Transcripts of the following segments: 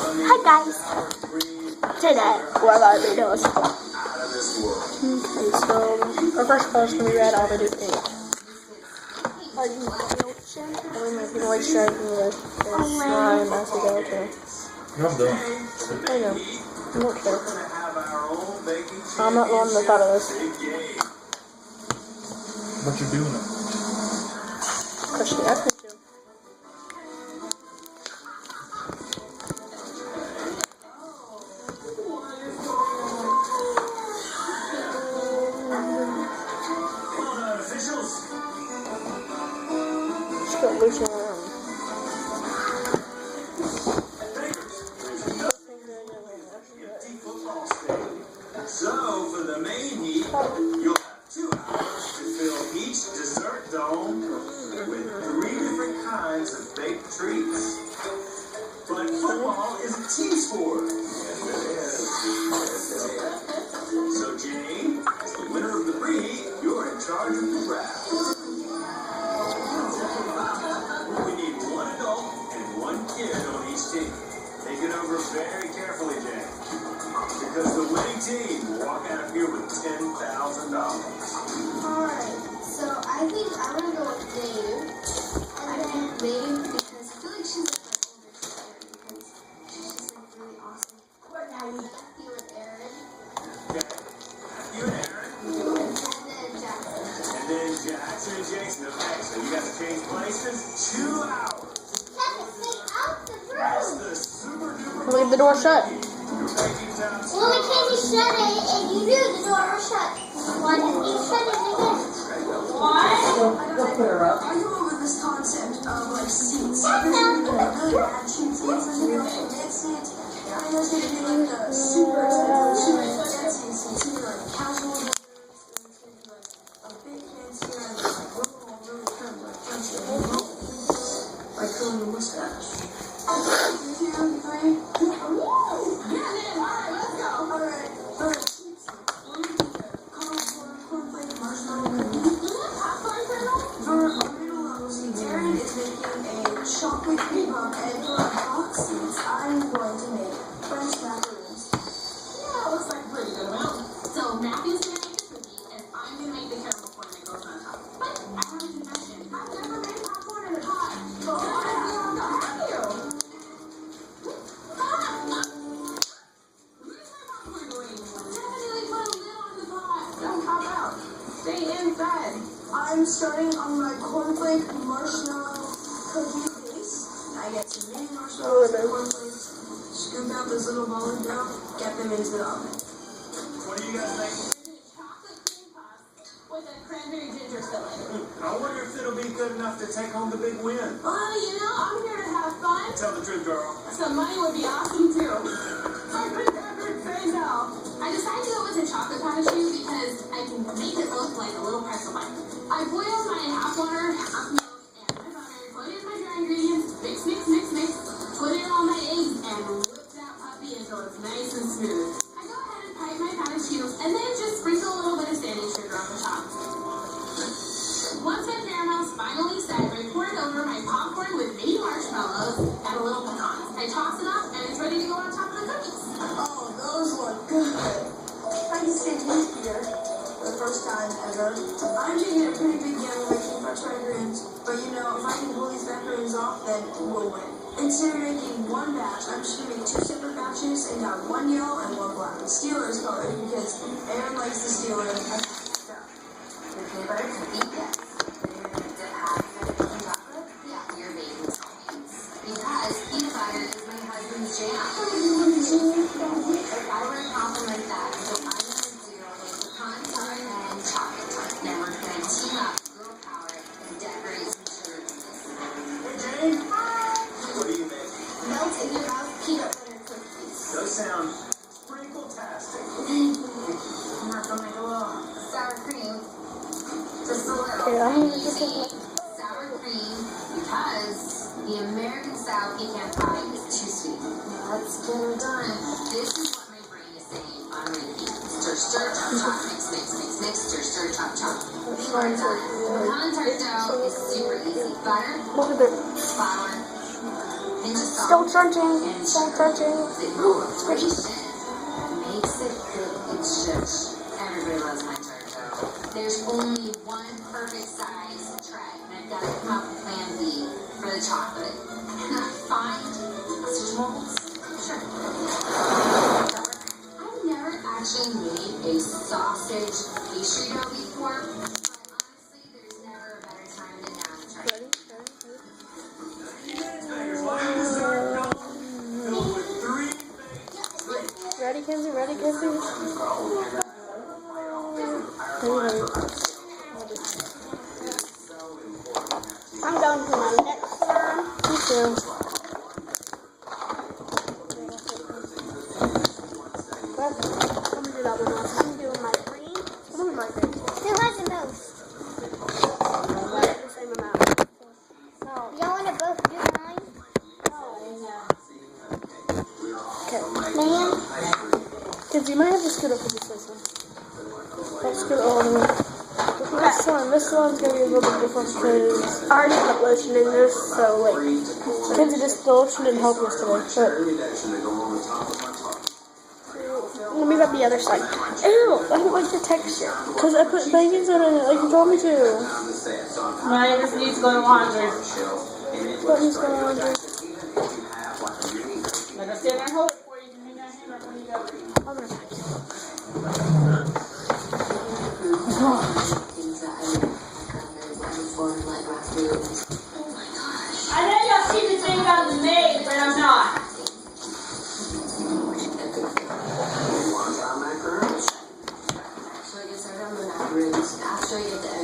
Hi guys. Today we're going to be doing okay, so our first color is going to be red. I'm going to do pink. I'm making white stripe with slime as we go too. No, I'm done. I know. I don't care. I'm not the one that thought of this. What you doing? Because she asked me to. Just got loose around. So, for the main heat, you'll have 2 hours to fill each dessert dome with 3 different kinds of baked treats. But football is a team sport. So, Jane, as the winner of the preheat, you're in charge of the draft. We need 1 adult and 1 kid on each team. Think it over very carefully, Jane. Because the winning team will walk out of here with $10,000. Alright, so I think I'm gonna go with Dave. I think Dave because I feel like she's like my older sister because she's just like really awesome. Matthew and Aaron. Okay. Matthew and Aaron. And then Jackson. And then Jackson and Jason. Okay, so you got to change places. 2 hours. That's the super duper. Leave the door shut. Well, we can't be shut it and you knew the door was shut. Why didn't you shut it again? Why? Go put her up. I go over this concept of like seats. That's There's not gonna be like really bad cheap seats. There's gonna be like mid seats. And then there's gonna be like the super expensive, super fancy seats. It's gonna be like casual burgers. And it's gonna be like a bit fancier and like really kind of like fancy. Like curling a mustache. 2, 3. Chocolate cream pump and for hot seats, I'm going to make French macaroons. Yeah, looks like a pretty good amount. So Matthew's gonna make the cookies, and I'm gonna make the caramel corn that goes on top. But I have a confession. I've never made popcorn in a pot. Oh, have you? Where's my popcorn going? Definitely put a lid on the pot. Don't pop out. Stay inside. I'm starting on my cornflake marshmallow cookie base. I get some mini marshmallows and cornflakes, scoop out those little balls of dough, get them into the oven. What do you guys think? Chocolate cream puffs with a cranberry ginger filling. I wonder if it'll be good enough to take home the big win. Well, you know, I'm here to have fun. Tell the truth, girl. Some money would be awesome too. I've been never say no. I decided to go with a chocolate panache because I can make it look like a little pretzel bite. I boiled my half water, half milk, and my butter, put in my dry ingredients, mix, put in all my eggs, and whip that puppy until it's nice and smooth. I go ahead and pipe my panacheros, and then just sprinkle a little bit of sanding sugar on the top. Once my caramel's finally set, I pour it over my popcorn with mini marshmallows and a little pecans. I toss it up, and it's ready to go on top of the cookies. Oh, those look good. I just came here for the first time ever. I'm taking a pretty big gamble making French macaroons, but you know, if I can pull these macaroons off, then we'll win. Instead of making 1 batch, I'm just gonna make 2 separate batches and got 1 yellow and 1 black. Steelers color because Aaron likes the Steelers. The peanut butter cookie, yes. You're gonna dip half of it in chocolate? Yeah, you're baking something. Because peanut butter is my husband's jam. If I were to compliment that, so I'm gonna do a pecan tart and chocolate tart. Then we're gonna team up girl power and decorate some sugar cookies. Hey, Jane. What do you make? Melt in your mouth peanut butter cookies. Those sound sprinkle-tastic. I'm not gonna make a little sour cream. Just a little. Okay, I'm gonna just Sour cream because the American style pecan pie is too sweet. Let's get her done. This is what my brain is saying on repeat. Stir, chop, chop, mix, stir, chop, chop. Pecan tart dough is super easy. Butter, flour, and just Still crunching. Still crunching. Squishy. Makes it good. It's just everybody loves my tart dough. There's only one perfect size tray, and I've got to come up with plan B for the chocolate. Can I find sausage molds? Sure. I've never actually made a sausage pastry dough before, but honestly, there's never a better time than now to try it. Ready, Kenzie? Ready, Kenzie? I'm going to my next one. Me too. I'm gonna do that one last. I'm doing my green. I'm doing my green. Who has the most? The same amount. Y'all want to both do mine? Okay. Ma'am? Kids, you might have to scoot up with this one. Don't scoot all the way. This one's gonna be a little bit different because I already put lotion in this, so like, Kenzie, just the lotion didn't help yesterday. But let me grab the other side. Ew, I don't like the texture because I put bangers in it like you told me to. Mine just needs to go to laundry. What needs to go on? Like I said, I hold it for you. You can hang that hand up when you go. I'll be right back. I know y'all see the thing about the maid, but I'm not.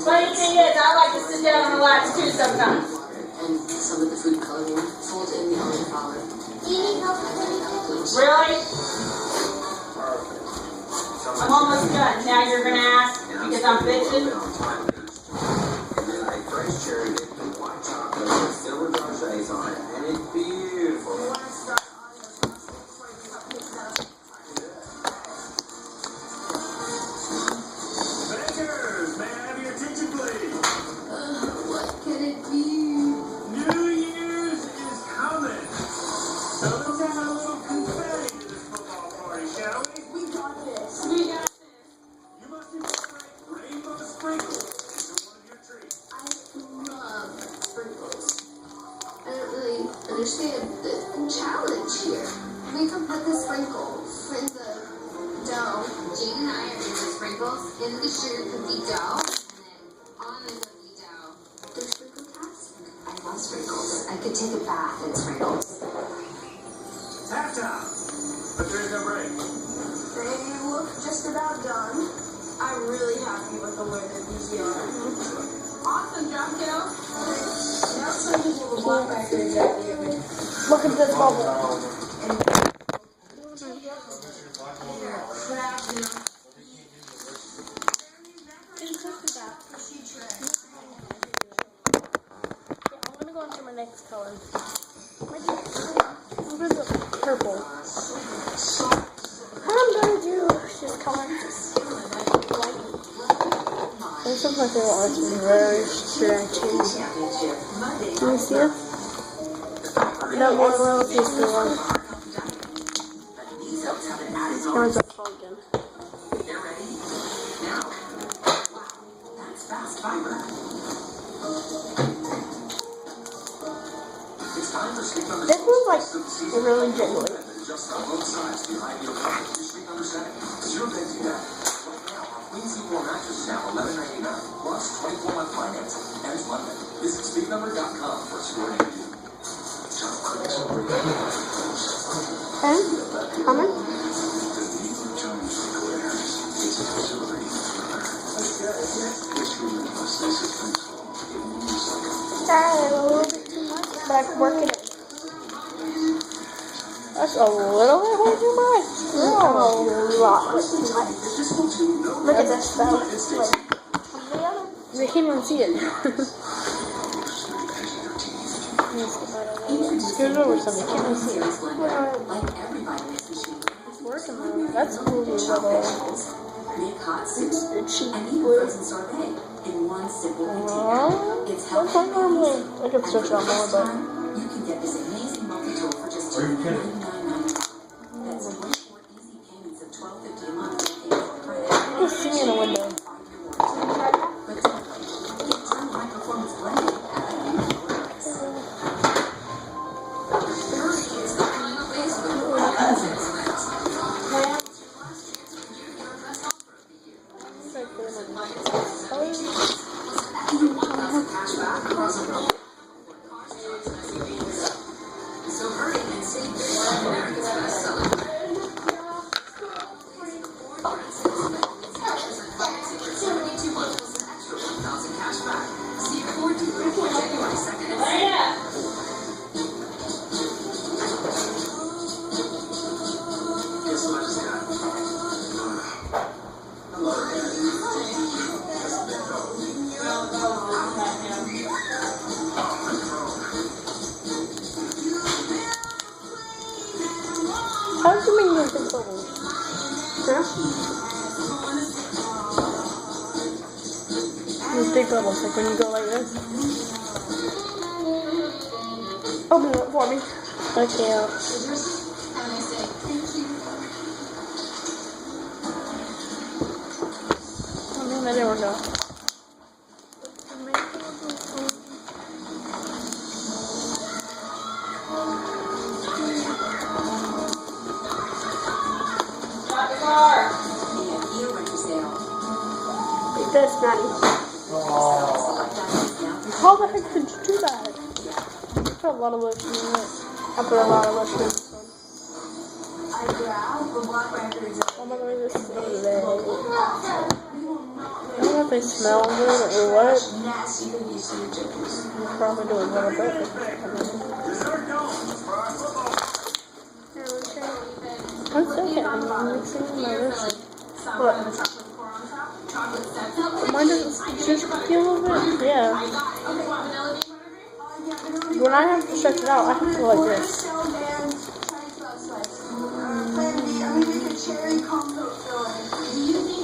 Funny thing is, I like to sit down and relax too sometimes. And some of the food coloring sold in the olive flour. Do you need help with anything? Really? I'm almost done. Now you're gonna ask because I'm bitching. Bakers, may I have your attention, please? What can it be? New Year's is coming. So let's add a little confetti to this football party, shall we? We got this. We got this. You must incorporate rainbow sprinkles into one of your treats. I love sprinkles. I don't really understand the challenge here. We can put the sprinkles in the dough. Jane and I are going to put sprinkles in the sugar cookie dough, and then on the cookie dough, the sprinkle task. I love sprinkles. I could take a bath in sprinkles. Halftime. But there is no break. They look just about done. I'm really happy with the way that these are. Awesome job, kiddo. Now some people will walk back there exactly. Look at this bubble. I'm gonna go into my next color. Purple. I'm gonna do this color. This is my favorite art. It's very stretchy. Can you see it? That one row is the one. This one's a pumpkin. This one's like really jiggly. Okay, coming. Sorry, a little bit too much, but I can work it in. That's a little bit way too much. A lot too much. Look at this though. They can't even see it. Scoot it over something. Can't even see it. It's working though. That's cool. It's cheap. Well, I can stretch out more, but. You can get this amazing multi-tool for Are you kidding? Just sitting in a window. So hurry and save big on America's bestseller. Guess what I just got? How did you make those big bubbles? Huh? Those big bubbles, like when you go like this. Open it up for me. Okay. Oh man, that didn't work out. Like this, Maddie. How the heck did you do that? I put a lot of lotion in it. I put a lot of lotion in this one. I grabbed the black records. Oh my god, this is so bad. I don't know if they smell good or what. Nasty babies to your chickens. I'm probably doing a little bit. Dessert dome for our football. One second, I'm mixing my lotion. What? Mine doesn't just feel a little bit? Yeah. When I have to stretch it out, I have to go like this. Plan B, I'm gonna make a cherry compote filling. Do you think